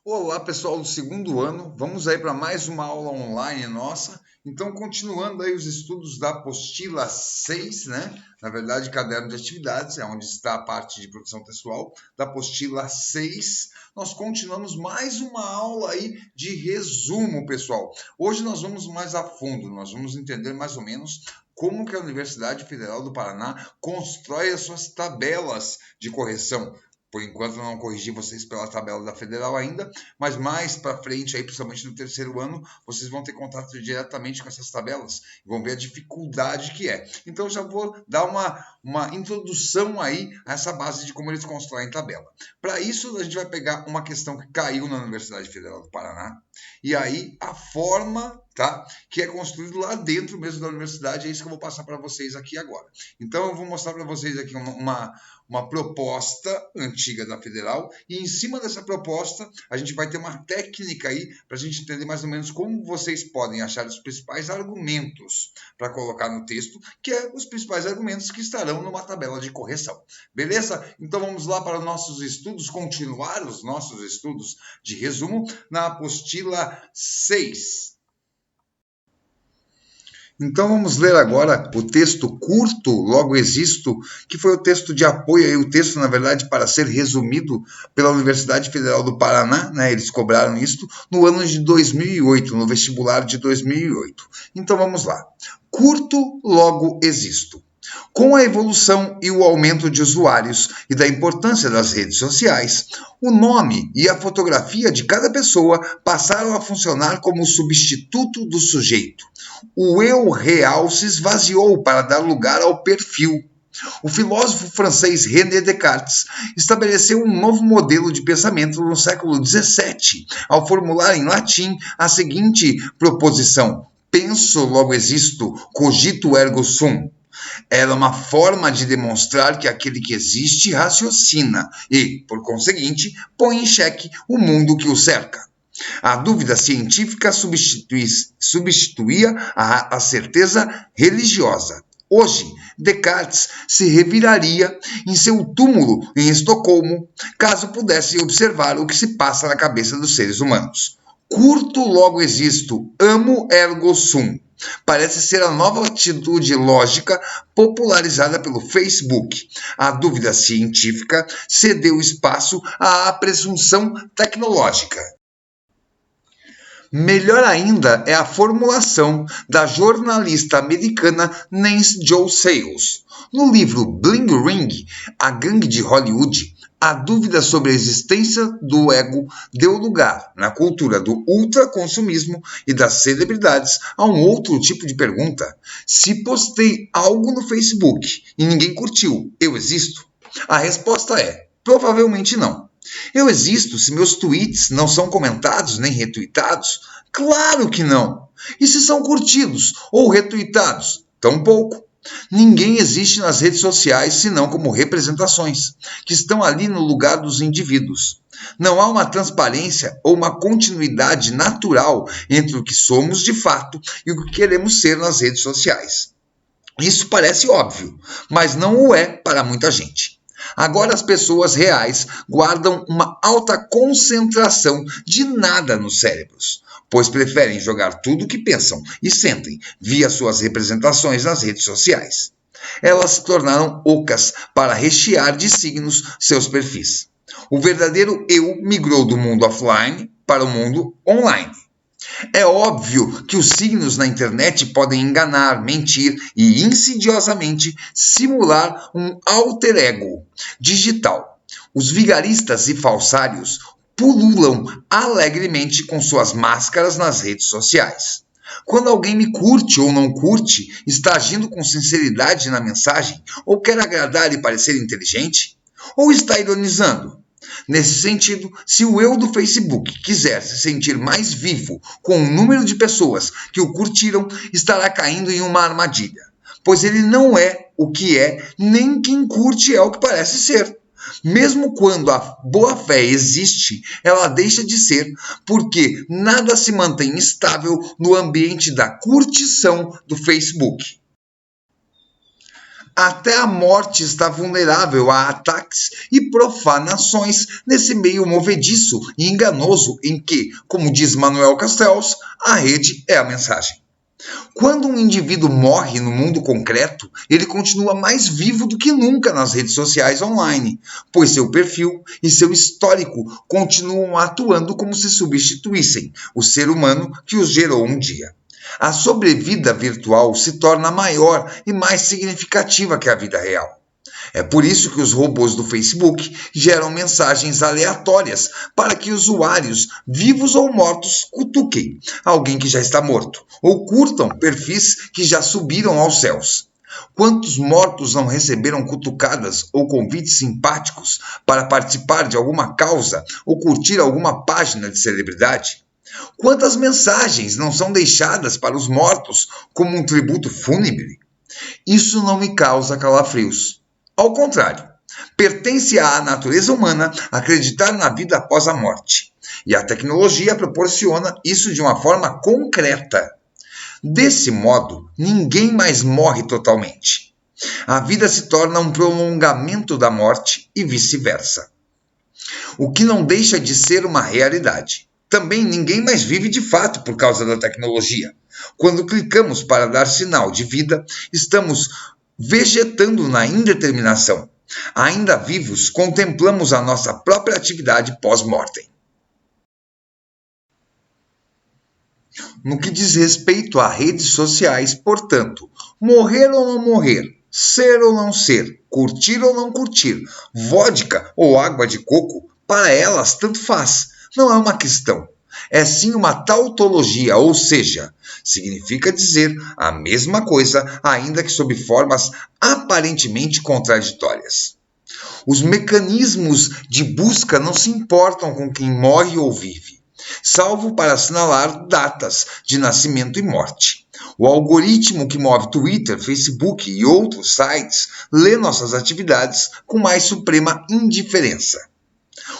Olá, pessoal do segundo ano. Vamos aí para mais uma aula online nossa. Então, continuando aí os estudos da apostila 6, né? Na verdade, caderno de atividades, é onde está a parte de produção textual da apostila 6. Nós continuamos mais uma aula aí de resumo, pessoal. Hoje nós vamos mais a fundo, nós vamos entender mais ou menos como que a Universidade Federal do Paraná constrói as suas tabelas de correção. Por enquanto eu não corrigi vocês pela tabela da Federal ainda, mas mais para frente, aí, principalmente no terceiro ano, vocês vão ter contato diretamente com essas tabelas e vão ver a dificuldade que é. Então eu já vou dar uma introdução aí a essa base de como eles constroem tabela. Para isso, a gente vai pegar uma questão que caiu na Universidade Federal do Paraná, e aí a forma, tá, que é construído lá dentro mesmo da universidade, é isso que eu vou passar para vocês aqui agora. Então eu vou mostrar para vocês aqui uma proposta antiga da Federal, e em cima dessa proposta a gente vai ter uma técnica aí para a gente entender mais ou menos como vocês podem achar os principais argumentos para colocar no texto, que é os principais argumentos que estarão numa tabela de correção. Beleza? Então vamos lá para os nossos estudos, continuar os nossos estudos de resumo na apostila 6. Então vamos ler agora o texto curto, logo existo, que foi o texto de apoio, e o texto, na verdade, para ser resumido pela Universidade Federal do Paraná, né? Eles cobraram isto no ano de 2008, no vestibular de 2008. Então vamos lá. Curto, logo existo. Com a evolução e o aumento de usuários e da importância das redes sociais, o nome e a fotografia de cada pessoa passaram a funcionar como substituto do sujeito. O eu real se esvaziou para dar lugar ao perfil. O filósofo francês René Descartes estabeleceu um novo modelo de pensamento no século XVII, ao formular em latim a seguinte proposição: penso, logo existo, cogito ergo sum. Era uma forma de demonstrar que aquele que existe raciocina e, por conseguinte, põe em xeque o mundo que o cerca. A dúvida científica substituía a certeza religiosa. Hoje, Descartes se reviraria em seu túmulo em Estocolmo, caso pudesse observar o que se passa na cabeça dos seres humanos. Curto, logo existo, amo ergo sum. Parece ser a nova atitude lógica popularizada pelo Facebook. A dúvida científica cedeu espaço à presunção tecnológica. Melhor ainda é a formulação da jornalista americana Nancy Jo Sales. No livro Bling Ring, A Gangue de Hollywood, a dúvida sobre a existência do ego deu lugar, na cultura do ultraconsumismo e das celebridades, a um outro tipo de pergunta. Se postei algo no Facebook e ninguém curtiu, eu existo? A resposta é: provavelmente não. Eu existo se meus tweets não são comentados nem retweetados? Claro que não. E se são curtidos ou retweetados? Tampouco. Ninguém existe nas redes sociais senão como representações, que estão ali no lugar dos indivíduos. Não há uma transparência ou uma continuidade natural entre o que somos de fato e o que queremos ser nas redes sociais. Isso parece óbvio, mas não o é para muita gente. Agora as pessoas reais guardam uma alta concentração de nada nos cérebros, pois preferem jogar tudo o que pensam e sentem via suas representações nas redes sociais. Elas se tornaram ocas para rechear de signos seus perfis. O verdadeiro eu migrou do mundo offline para o mundo online. É óbvio que os signos na internet podem enganar, mentir e insidiosamente simular um alter ego digital. Os vigaristas e falsários pululam alegremente com suas máscaras nas redes sociais. Quando alguém me curte ou não curte, está agindo com sinceridade na mensagem ou quer agradar e parecer inteligente? Ou está ironizando? Nesse sentido, se o eu do Facebook quiser se sentir mais vivo com o número de pessoas que o curtiram, estará caindo em uma armadilha, pois ele não é o que é, nem quem curte é o que parece ser. Mesmo quando a boa-fé existe, ela deixa de ser, porque nada se mantém estável no ambiente da curtição do Facebook. Até a morte está vulnerável a ataques e profanações nesse meio movediço e enganoso em que, como diz Manuel Castells, a rede é a mensagem. Quando um indivíduo morre no mundo concreto, ele continua mais vivo do que nunca nas redes sociais online, pois seu perfil e seu histórico continuam atuando como se substituíssem o ser humano que os gerou um dia. A sobrevida virtual se torna maior e mais significativa que a vida real. É por isso que os robôs do Facebook geram mensagens aleatórias para que usuários, vivos ou mortos, cutuquem alguém que já está morto ou curtam perfis que já subiram aos céus. Quantos mortos não receberam cutucadas ou convites simpáticos para participar de alguma causa ou curtir alguma página de celebridade? Quantas mensagens não são deixadas para os mortos como um tributo fúnebre? Isso não me causa calafrios. Ao contrário, pertence à natureza humana acreditar na vida após a morte. E a tecnologia proporciona isso de uma forma concreta. Desse modo, ninguém mais morre totalmente. A vida se torna um prolongamento da morte e vice-versa. O que não deixa de ser uma realidade. Também ninguém mais vive de fato por causa da tecnologia. Quando clicamos para dar sinal de vida, estamos vegetando na indeterminação. Ainda vivos, contemplamos a nossa própria atividade pós-mortem. No que diz respeito a redes sociais, portanto, morrer ou não morrer, ser ou não ser, curtir ou não curtir, vodka ou água de coco, para elas tanto faz. Não é uma questão. É sim uma tautologia, ou seja, significa dizer a mesma coisa, ainda que sob formas aparentemente contraditórias. Os mecanismos de busca não se importam com quem morre ou vive, salvo para assinalar datas de nascimento e morte. O algoritmo que move Twitter, Facebook e outros sites lê nossas atividades com mais suprema indiferença.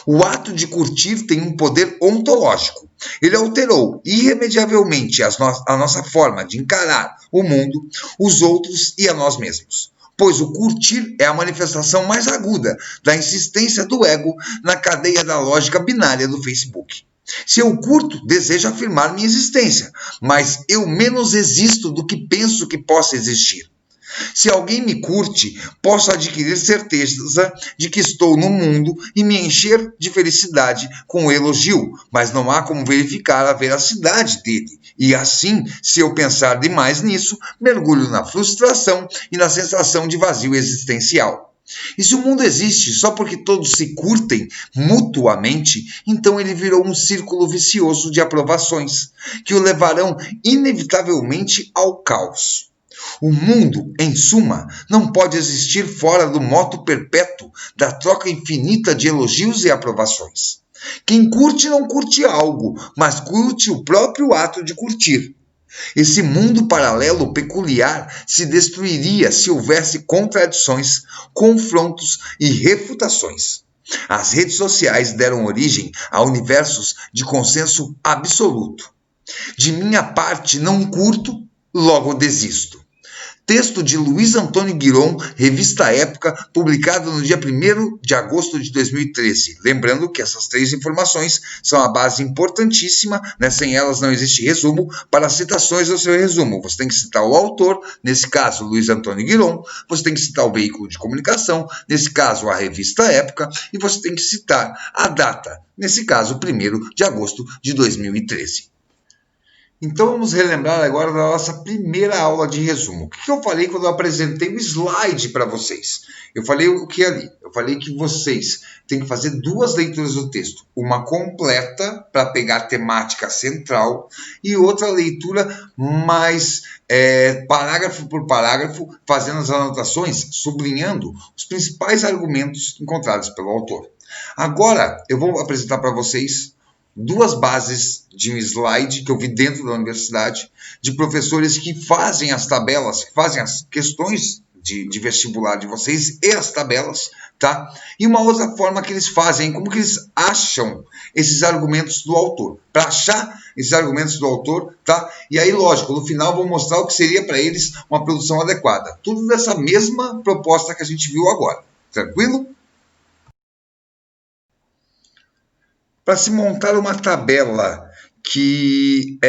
O ato de curtir tem um poder ontológico. Ele alterou irremediavelmente a nossa forma de encarar o mundo, os outros e a nós mesmos. Pois o curtir é a manifestação mais aguda da insistência do ego na cadeia da lógica binária do Facebook. Se eu curto, desejo afirmar minha existência, mas eu menos existo do que penso que possa existir. Se alguém me curte, posso adquirir certeza de que estou no mundo e me encher de felicidade com o elogio, mas não há como verificar a veracidade dele. E assim, se eu pensar demais nisso, mergulho na frustração e na sensação de vazio existencial. E se o mundo existe só porque todos se curtem mutuamente, então ele virou um círculo vicioso de aprovações, que o levarão inevitavelmente ao caos. O mundo, em suma, não pode existir fora do moto perpétuo da troca infinita de elogios e aprovações. Quem curte não curte algo, mas curte o próprio ato de curtir. Esse mundo paralelo peculiar se destruiria se houvesse contradições, confrontos e refutações. As redes sociais deram origem a universos de consenso absoluto. De minha parte, não curto, logo desisto. Texto de Luiz Antônio Guiron, revista Época, publicado no dia 1º de agosto de 2013. Lembrando que essas 3 informações são a base importantíssima, né? Sem elas não existe resumo, para citações do seu resumo. Você tem que citar o autor, nesse caso Luiz Antônio Guiron, você tem que citar o veículo de comunicação, nesse caso a revista Época, e você tem que citar a data, nesse caso 1º de agosto de 2013. Então vamos relembrar agora da nossa primeira aula de resumo. O que eu falei quando eu apresentei o slide para vocês? Eu falei o que ali? Eu falei que vocês têm que fazer 2 leituras do texto. Uma completa, para pegar a temática central, e outra leitura mais parágrafo por parágrafo, fazendo as anotações, sublinhando os principais argumentos encontrados pelo autor. Agora eu vou apresentar para vocês 2 bases de um slide que eu vi dentro da universidade, de professores que fazem as tabelas, que fazem as questões de vestibular de vocês e as tabelas tá? E uma outra forma que eles fazem, como que eles acham esses argumentos do autor. Para achar esses argumentos do autor, tá? E aí, lógico, no final vou mostrar o que seria para eles uma produção adequada. Tudo dessa mesma proposta que a gente viu agora. Tranquilo? Para se montar uma tabela que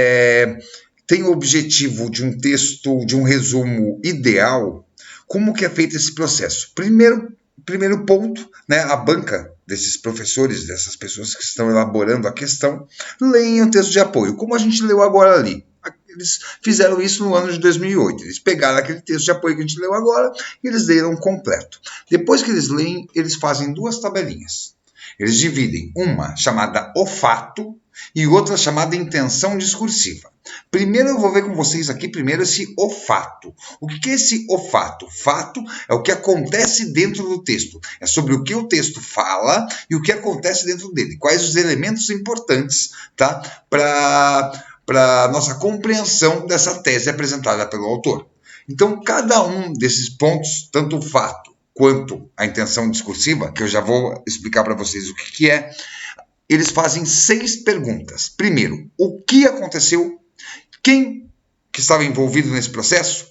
tem o objetivo de um texto, de um resumo ideal, como que é feito esse processo? Primeiro ponto, né, a banca desses professores, dessas pessoas que estão elaborando a questão, leem o texto de apoio, como a gente leu agora ali. Eles fizeram isso no ano de 2008. Eles pegaram aquele texto de apoio que a gente leu agora e eles leram completo. Depois que eles leem, eles fazem duas tabelinhas. Eles dividem uma chamada o fato e outra chamada intenção discursiva. Primeiro eu vou ver com vocês aqui primeiro esse o fato. O que é esse o fato? Fato é o que acontece dentro do texto. É sobre o que o texto fala e o que acontece dentro dele. Quais os elementos importantes, tá? Para a nossa compreensão dessa tese apresentada pelo autor. Então, cada um desses pontos, tanto o fato quanto a intenção discursiva, que eu já vou explicar para vocês o que é, eles fazem 6 perguntas. Primeiro, o que aconteceu? Quem que estava envolvido nesse processo?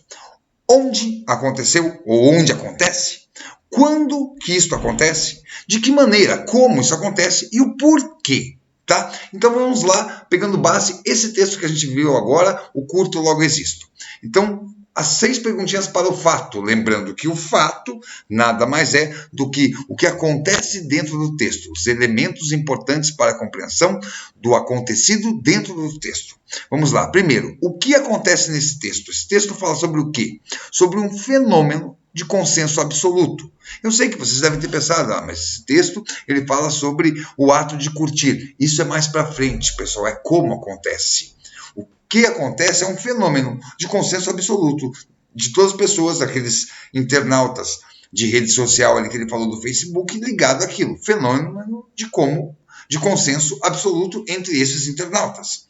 Onde aconteceu ou onde acontece? Quando que isso acontece? De que maneira? Como isso acontece? E o porquê? Tá? Então vamos lá, pegando base, esse texto que a gente viu agora, o curto logo existo. Então, as 6 perguntinhas para o fato, lembrando que o fato nada mais é do que o que acontece dentro do texto, os elementos importantes para a compreensão do acontecido dentro do texto. Vamos lá, primeiro, o que acontece nesse texto? Esse texto fala sobre o quê? Sobre um fenômeno de consenso absoluto. Eu sei que vocês devem ter pensado, mas esse texto ele fala sobre o ato de curtir. Isso é mais para frente, pessoal, é como acontece. O que acontece é um fenômeno de consenso absoluto de todas as pessoas, aqueles internautas de rede social ali que ele falou do Facebook, ligado àquilo. Fenômeno de consenso absoluto entre esses internautas.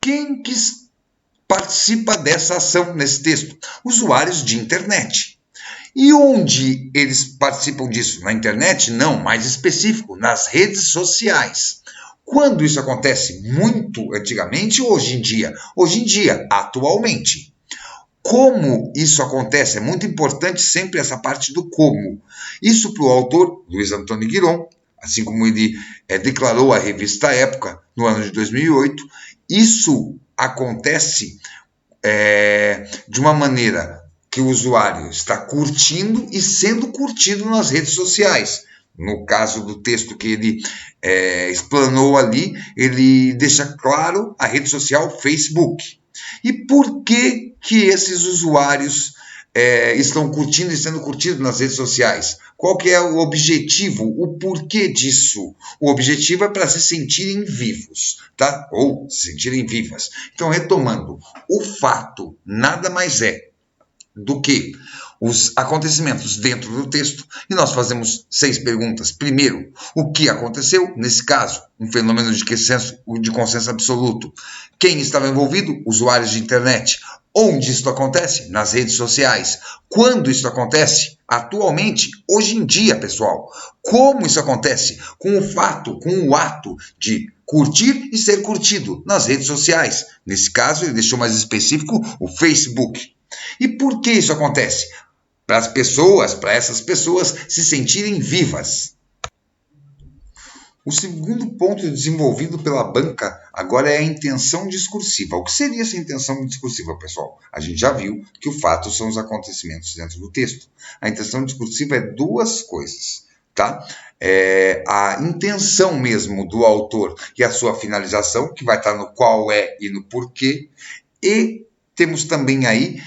Quem que participa dessa ação nesse texto? Usuários de internet. E onde eles participam disso? Na internet? Não, mais específico, nas redes sociais. Quando isso acontece? Muito antigamente ou hoje em dia? Hoje em dia, atualmente. Como isso acontece? É muito importante sempre essa parte do como. Isso para o autor, Luiz Antônio Guiron, assim como ele declarou à revista Época, no ano de 2008, isso acontece de uma maneira que o usuário está curtindo e sendo curtido nas redes sociais. No caso do texto que ele explanou ali, ele deixa claro a rede social Facebook. E por que esses usuários estão curtindo e sendo curtidos nas redes sociais? Qual que é o objetivo, o porquê disso? O objetivo é para se sentirem vivos, tá? Ou se sentirem vivas. Então, retomando, o fato nada mais é do que os acontecimentos dentro do texto, e nós fazemos 6 perguntas. Primeiro, o que aconteceu? Nesse caso, um fenômeno de consenso absoluto. Quem estava envolvido? Usuários de internet. Onde isso acontece? Nas redes sociais. Quando isso acontece? Atualmente, hoje em dia, pessoal. Como isso acontece? Com o ato de curtir e ser curtido nas redes sociais. Nesse caso, ele deixou mais específico o Facebook. E por que isso acontece? Para essas pessoas se sentirem vivas. O segundo ponto desenvolvido pela banca agora é a intenção discursiva. O que seria essa intenção discursiva, pessoal? A gente já viu que o fato são os acontecimentos dentro do texto. A intenção discursiva é 2 coisas, tá? A intenção mesmo do autor e a sua finalização, que vai estar no qual é e no porquê, e temos também aí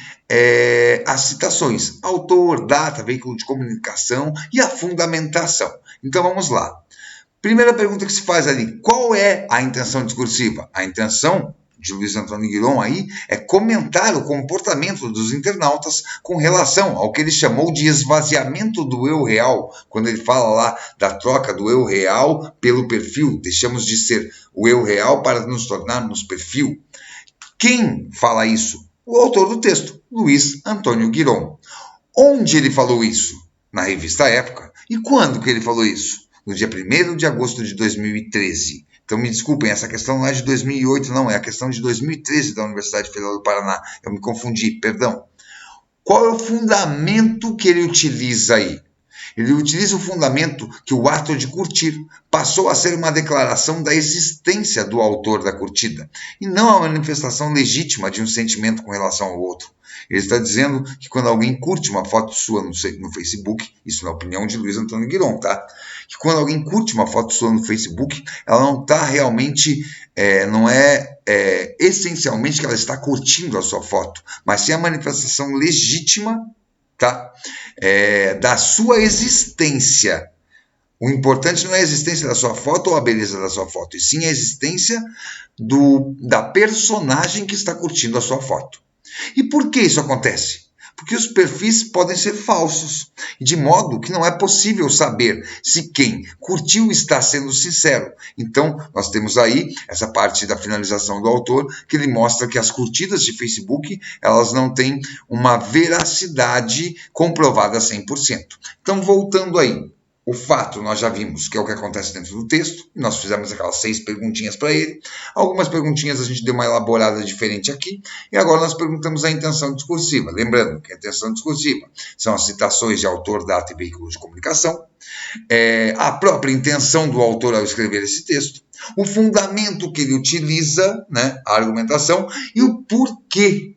as citações, autor, data, veículo de comunicação e a fundamentação. Então vamos lá. Primeira pergunta que se faz ali, qual é a intenção discursiva? A intenção de Luiz Antônio Guiron aí é comentar o comportamento dos internautas com relação ao que ele chamou de esvaziamento do eu real, quando ele fala lá da troca do eu real pelo perfil, deixamos de ser o eu real para nos tornarmos perfil. Quem fala isso? O autor do texto, Luiz Antônio Guiron. Onde ele falou isso? Na revista Época. E quando que ele falou isso? No dia 1º de agosto de 2013. Então, me desculpem, essa questão não é de 2008, não, é a questão de 2013 da Universidade Federal do Paraná. Eu me confundi, perdão. Qual é o fundamento que ele utiliza aí? Ele utiliza o fundamento que o ato de curtir passou a ser uma declaração da existência do autor da curtida, e não a manifestação legítima de um sentimento com relação ao outro. Ele está dizendo que quando alguém curte uma foto sua no Facebook, isso na opinião de Luiz Antônio Guiron, tá? Que quando alguém curte uma foto sua no Facebook, ela não está realmente, não é essencialmente que ela está curtindo a sua foto, mas sim a manifestação legítima, tá? Da sua existência. O importante não é a existência da sua foto ou a beleza da sua foto, e sim a existência da personagem que está curtindo a sua foto. E por que isso acontece? Porque os perfis podem ser falsos, de modo que não é possível saber se quem curtiu está sendo sincero. Então, nós temos aí essa parte da finalização do autor, que ele mostra que as curtidas de Facebook, elas não têm uma veracidade comprovada 100%. Então, voltando aí. O fato, nós já vimos que é o que acontece dentro do texto, e nós fizemos aquelas 6 perguntinhas para ele. Algumas perguntinhas a gente deu uma elaborada diferente aqui, e agora nós perguntamos a intenção discursiva. Lembrando que a intenção discursiva são as citações de autor, data e veículo de comunicação, a própria intenção do autor ao escrever esse texto, o fundamento que ele utiliza, né, a argumentação, e o porquê.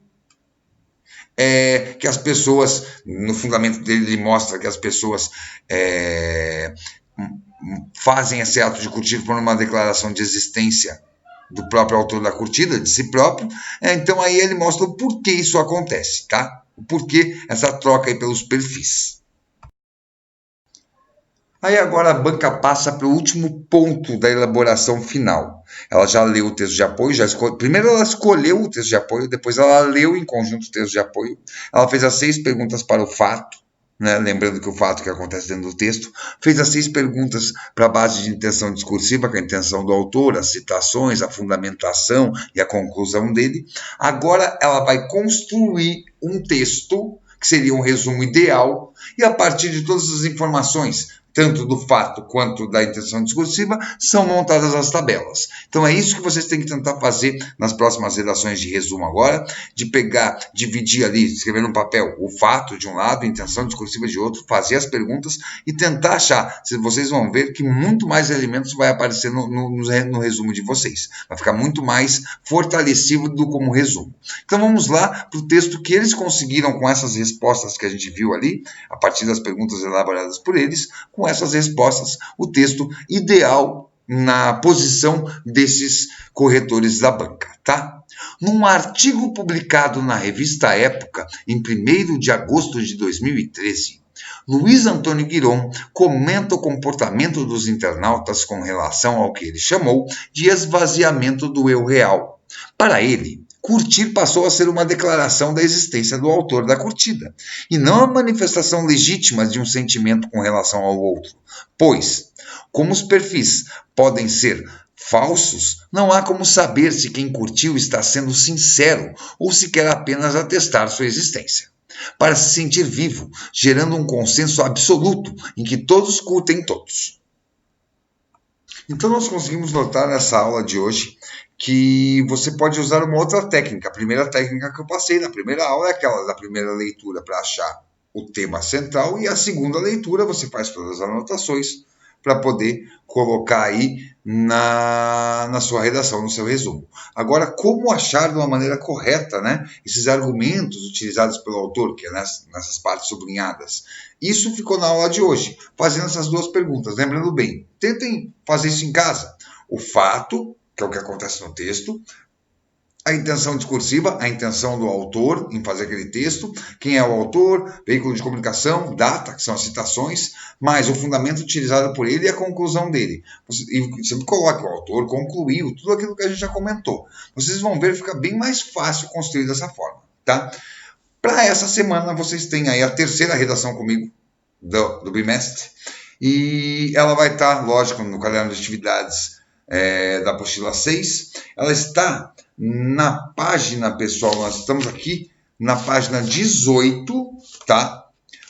Que as pessoas, no fundamento dele, ele mostra que as pessoas fazem esse ato de curtir por uma declaração de existência do próprio autor da curtida, de si próprio. Então aí ele mostra o porquê isso acontece, tá? O porquê essa troca aí pelos perfis. Aí agora a banca passa para o último ponto da elaboração final. Ela já leu o texto de apoio, primeiro ela escolheu o texto de apoio, depois ela leu em conjunto o texto de apoio, ela fez as 6 perguntas para o fato, né? Lembrando que o fato que acontece dentro do texto, fez as 6 perguntas para a base de intenção discursiva, que é a intenção do autor, as citações, a fundamentação e a conclusão dele. Agora ela vai construir um texto, que seria um resumo ideal, e a partir de todas as informações, tanto do fato quanto da intenção discursiva, são montadas as tabelas. Então é isso que vocês têm que tentar fazer nas próximas redações de resumo agora, de pegar, dividir ali, escrever no papel o fato de um lado, a intenção discursiva de outro, fazer as perguntas e tentar achar. Vocês vão ver que muito mais elementos vai aparecer no resumo de vocês. Vai ficar muito mais fortalecido como resumo. Então vamos lá para o texto que eles conseguiram com essas respostas que a gente viu ali, a partir das perguntas elaboradas por eles, com essas respostas, o texto ideal na posição desses corretores da banca, tá? Num artigo publicado na revista Época, em 1º de agosto de 2013, Luiz Antônio Guiron comenta o comportamento dos internautas com relação ao que ele chamou de esvaziamento do eu real. Para ele, curtir passou a ser uma declaração da existência do autor da curtida, e não a manifestação legítima de um sentimento com relação ao outro. Pois, como os perfis podem ser falsos, não há como saber se quem curtiu está sendo sincero ou se quer apenas atestar sua existência. Para se sentir vivo, gerando um consenso absoluto em que todos curtem todos. Então nós conseguimos notar nessa aula de hoje que você pode usar uma outra técnica. A primeira técnica que eu passei na primeira aula é aquela da primeira leitura para achar o tema central, e a segunda leitura você faz todas as anotações para poder colocar aí na sua redação, no seu resumo. Agora, como achar de uma maneira correta, né, esses argumentos utilizados pelo autor, que é nessas partes sublinhadas? Isso ficou na aula de hoje, fazendo essas 2 perguntas. Lembrando bem, tentem fazer isso em casa. O fato, que é o que acontece no texto, a intenção discursiva, a intenção do autor em fazer aquele texto, quem é o autor, veículo de comunicação, data, que são as citações, mais o fundamento utilizado por ele e a conclusão dele. E sempre coloque o autor, concluiu, tudo aquilo que a gente já comentou. Vocês vão ver, fica bem mais fácil construir dessa forma, tá? Para essa semana, vocês têm aí a 3ª redação comigo, do bimestre, e ela vai estar, lógico, no caderno de atividades da apostila 6, ela está na página, pessoal, nós estamos aqui na página 18, tá?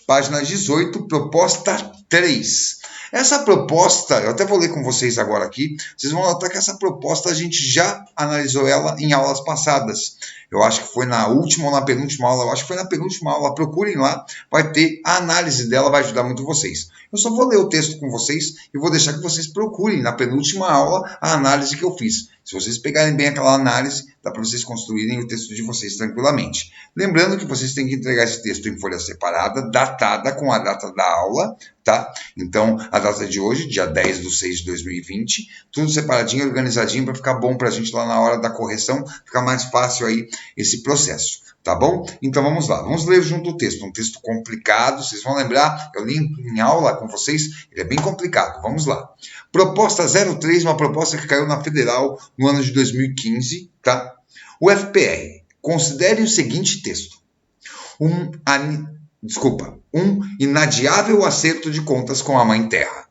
Página 18, proposta 3. Essa proposta, eu até vou ler com vocês agora aqui, vocês vão notar que essa proposta a gente já analisou ela em aulas passadas. Eu acho que foi na última ou na penúltima aula, eu acho que foi na penúltima aula, procurem lá, vai ter a análise dela, vai ajudar muito vocês. Eu só vou ler o texto com vocês e vou deixar que vocês procurem na penúltima aula a análise que eu fiz. Se vocês pegarem bem aquela análise, dá para vocês construírem o texto de vocês tranquilamente. Lembrando que vocês têm que entregar esse texto em folha separada, datada com a data da aula, tá? Então, a data de hoje, dia 10/6/2020, tudo separadinho, organizadinho, para ficar bom para a gente lá na hora da correção, ficar mais fácil aí esse processo, tá bom? Então, vamos lá, vamos ler junto o texto, um texto complicado, vocês vão lembrar, eu li em aula com vocês, ele é bem complicado, vamos lá. Proposta 03, uma proposta que caiu na Federal no ano de 2015, tá? O FPR, considere o seguinte texto. Um inadiável acerto de contas com a Mãe Terra.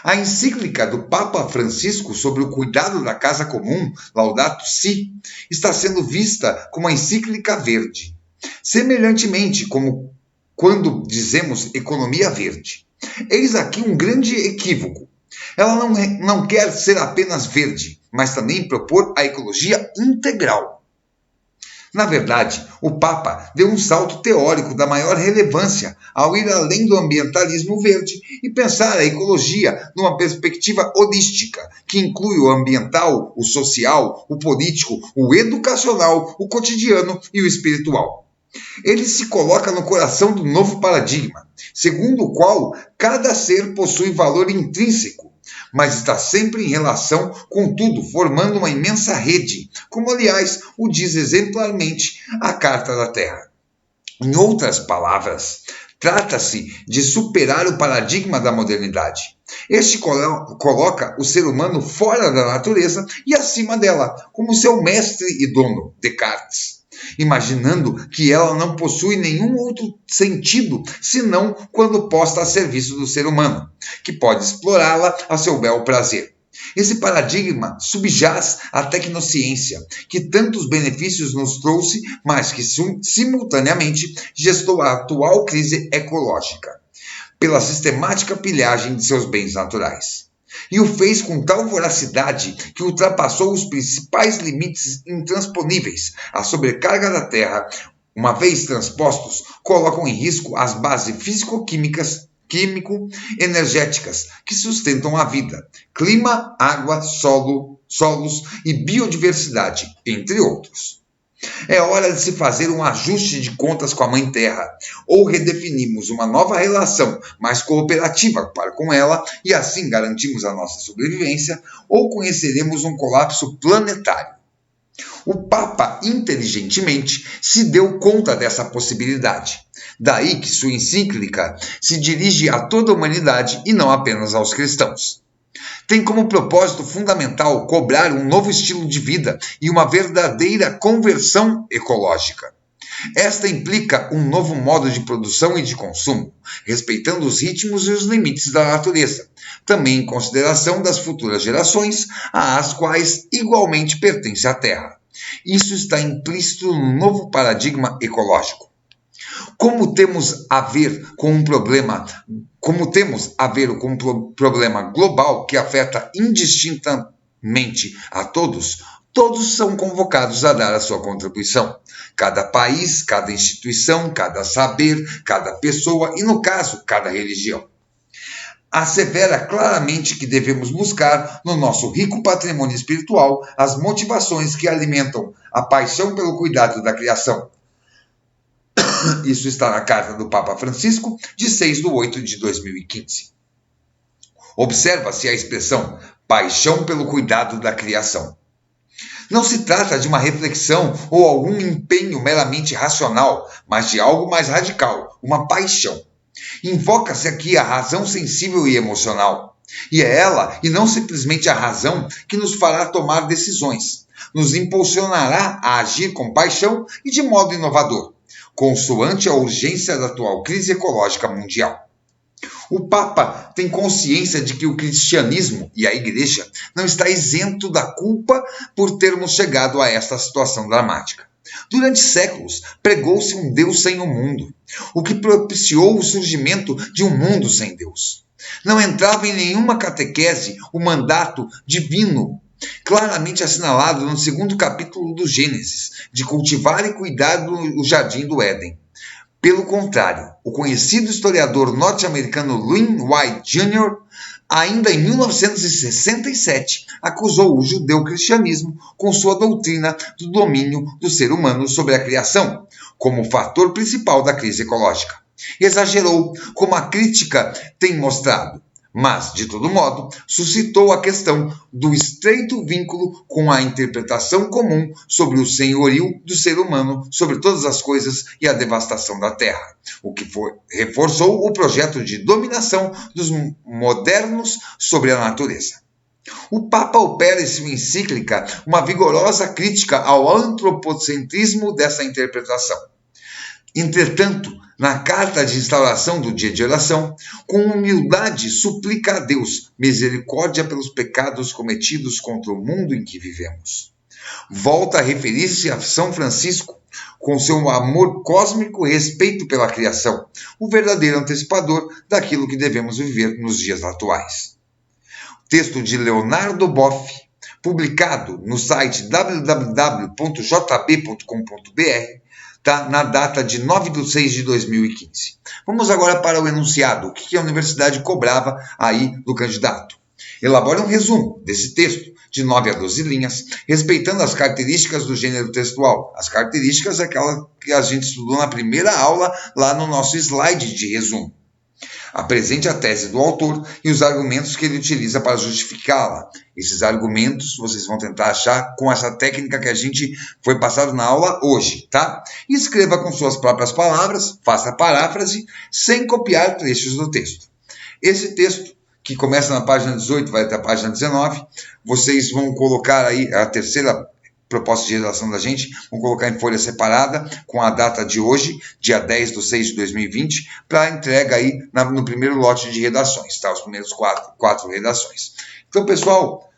A encíclica do Papa Francisco sobre o cuidado da casa comum, Laudato Si, está sendo vista como a encíclica verde. Semelhantemente, como quando dizemos economia verde. Eis aqui um grande equívoco. Ela não quer ser apenas verde, mas também propor a ecologia integral. Na verdade, o Papa deu um salto teórico da maior relevância ao ir além do ambientalismo verde e pensar a ecologia numa perspectiva holística, que inclui o ambiental, o social, o político, o educacional, o cotidiano e o espiritual. Ele se coloca no coração do novo paradigma, segundo o qual cada ser possui valor intrínseco, mas está sempre em relação com tudo, formando uma imensa rede, como, aliás, o diz exemplarmente a Carta da Terra. Em outras palavras, trata-se de superar o paradigma da modernidade. Este coloca o ser humano fora da natureza e acima dela, como seu mestre e dono, Descartes, imaginando que ela não possui nenhum outro sentido senão quando posta a serviço do ser humano, que pode explorá-la a seu bel prazer. Esse paradigma subjaz à tecnociência, que tantos benefícios nos trouxe, mas que simultaneamente gestou a atual crise ecológica, pela sistemática pilhagem de seus bens naturais. E o fez com tal voracidade que ultrapassou os principais limites intransponíveis. A sobrecarga da Terra, uma vez transpostos, colocam em risco as bases químico-energéticas que sustentam a vida, clima, água, solos e biodiversidade, entre outros. É hora de se fazer um ajuste de contas com a Mãe Terra, ou redefinimos uma nova relação mais cooperativa para com ela e assim garantimos a nossa sobrevivência, ou conheceremos um colapso planetário. O Papa, inteligentemente, se deu conta dessa possibilidade. Daí que sua encíclica se dirige a toda a humanidade e não apenas aos cristãos. Tem como propósito fundamental cobrar um novo estilo de vida e uma verdadeira conversão ecológica. Esta implica um novo modo de produção e de consumo, respeitando os ritmos e os limites da natureza, também em consideração das futuras gerações, às quais igualmente pertence a Terra. Isso está implícito no novo paradigma ecológico. Como temos a ver com um problema global que afeta indistintamente a todos, todos são convocados a dar a sua contribuição. Cada país, cada instituição, cada saber, cada pessoa e, no caso, cada religião. Assevera claramente que devemos buscar, no nosso rico patrimônio espiritual, as motivações que alimentam a paixão pelo cuidado da criação. Isso está na carta do Papa Francisco, de 6/8/2015. Observa-se a expressão paixão pelo cuidado da criação. Não se trata de uma reflexão ou algum empenho meramente racional, mas de algo mais radical, uma paixão. Invoca-se aqui a razão sensível e emocional. E é ela, e não simplesmente a razão, que nos fará tomar decisões. Nos impulsionará a agir com paixão e de modo inovador, consoante a urgência da atual crise ecológica mundial. O Papa tem consciência de que o cristianismo e a Igreja não está isento da culpa por termos chegado a esta situação dramática. Durante séculos, pregou-se um Deus sem o mundo, o que propiciou o surgimento de um mundo sem Deus. Não entrava em nenhuma catequese o mandato divino, claramente assinalado no 2º capítulo do Gênesis, de cultivar e cuidar do jardim do Éden. Pelo contrário, o conhecido historiador norte-americano Lynn White Jr., ainda em 1967, acusou o judeu-cristianismo com sua doutrina do domínio do ser humano sobre a criação, como fator principal da crise ecológica. Exagerou, como a crítica tem mostrado, mas, de todo modo, suscitou a questão do estreito vínculo com a interpretação comum sobre o senhorio do ser humano sobre todas as coisas e a devastação da terra, o que reforçou o projeto de dominação dos modernos sobre a natureza. O Papa opera em sua encíclica uma vigorosa crítica ao antropocentrismo dessa interpretação. Entretanto, na carta de instauração do dia de oração, com humildade suplica a Deus misericórdia pelos pecados cometidos contra o mundo em que vivemos. Volta a referir-se a São Francisco, com seu amor cósmico e respeito pela criação, o verdadeiro antecipador daquilo que devemos viver nos dias atuais. Texto de Leonardo Boff, publicado no site www.jb.com.br, na data de 9/6/2015. Vamos agora para o enunciado. O que a universidade cobrava aí do candidato? Elabore um resumo desse texto, de 9 a 12 linhas, respeitando as características do gênero textual. As características é aquela que a gente estudou na primeira aula, lá no nosso slide de resumo. Apresente a tese do autor e os argumentos que ele utiliza para justificá-la. Esses argumentos vocês vão tentar achar com essa técnica que a gente foi passado na aula hoje, tá? E escreva com suas próprias palavras, faça paráfrase, sem copiar trechos do texto. Esse texto, que começa na página 18, vai até a página 19, vocês vão colocar aí a terceira proposta de redação da gente, vamos colocar em folha separada, com a data de hoje, dia 10/6/2020, para entrega aí no primeiro lote de redações, tá? Os primeiros quatro redações. Então, pessoal,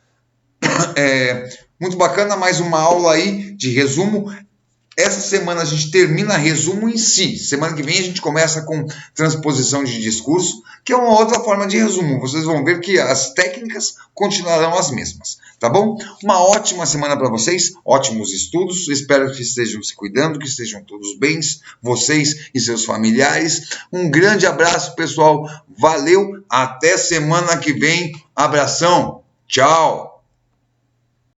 muito bacana, mais uma aula aí de resumo. Essa semana a gente termina resumo em si. Semana que vem a gente começa com transposição de discurso, que é uma outra forma de resumo. Vocês vão ver que as técnicas continuarão as mesmas, tá bom? Uma ótima semana para vocês, ótimos estudos. Espero que estejam se cuidando, que estejam todos bens, vocês e seus familiares. Um grande abraço, pessoal. Valeu, até semana que vem. Abração. Tchau.